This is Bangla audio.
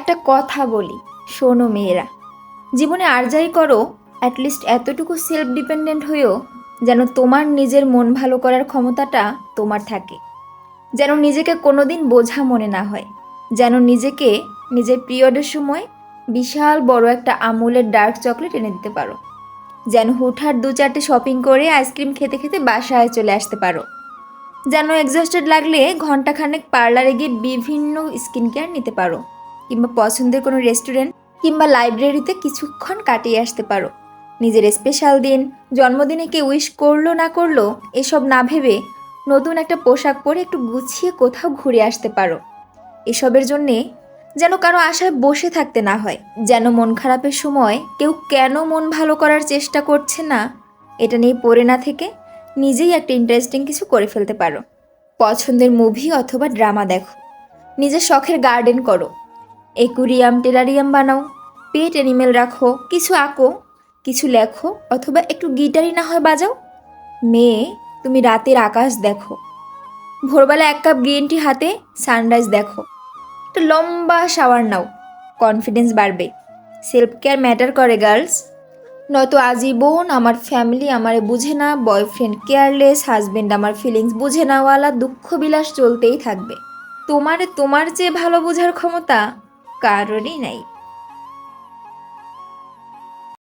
একটা কথা বলি, শোনো মেয়েরা, জীবনে আর যাই করো অ্যাটলিস্ট এতটুকু সেলফ ডিপেন্ডেন্ট হইও যেন তোমার নিজের মন ভালো করার ক্ষমতাটা তোমার থাকে, যেন নিজেকে কোনোদিন বোঝা মনে না হয়, যেন নিজেকে নিজের পিরিয়ডের সময় বিশাল বড় একটা আমুলের ডার্ক চকলেট এনে দিতে পারো, যেন হুটহাট 2-4টে শপিং করে আইসক্রিম খেতে খেতে বাসায় চলে আসতে পারো, যেন এক্সস্টেড লাগলে ঘন্টাখানেক পার্লারে গিয়ে বিভিন্ন স্কিন কেয়ার নিতে পারো, কিংবা পছন্দের কোনো রেস্টুরেন্ট কিংবা লাইব্রেরিতে কিছুক্ষণ কাটিয়ে আসতে পারো। নিজের স্পেশাল দিন, জন্মদিনে কে উইশ করলো না করলো এসব না ভেবে নতুন একটা পোশাক পরে একটু গুছিয়ে কোথাও ঘুরে আসতে পারো। এসবের জন্যে যেন কারো আশায় বসে থাকতে না হয়, যেন মন খারাপের সময় কেউ কেন মন ভালো করার চেষ্টা করছে না এটা নিয়ে পড়ে না থেকে নিজেই একটা ইন্টারেস্টিং কিছু করে ফেলতে পারো। পছন্দের মুভি অথবা ড্রামা দেখো, নিজের শখের গার্ডেন করো, একুরিয়াম টেরারিয়াম বানাও, পেট অ্যানিমেল রাখো, কিছু আঁকো, কিছু লেখো, অথবা একটু গিটারই না হয় বাজাও। মেয়ে, তুমি রাতের আকাশ দেখো, ভোরবেলা 1 কাপ গ্রিন টি হাতে সানরাইজ দেখো, একটা লম্বা শাওয়ার নাও, কনফিডেন্স বাড়বে। সেলফ কেয়ার ম্যাটার করে গার্লস, নয়তো আজীবন আমার ফ্যামিলি আমারে বুঝে না, বয়ফ্রেন্ড কেয়ারলেস, হাজব্যান্ড আমার ফিলিংস বুঝে নাওয়ালা দুঃখ বিলাস চলতেই থাকবে। তোমার চেয়ে ভালো বোঝার ক্ষমতা কারোরই নাই।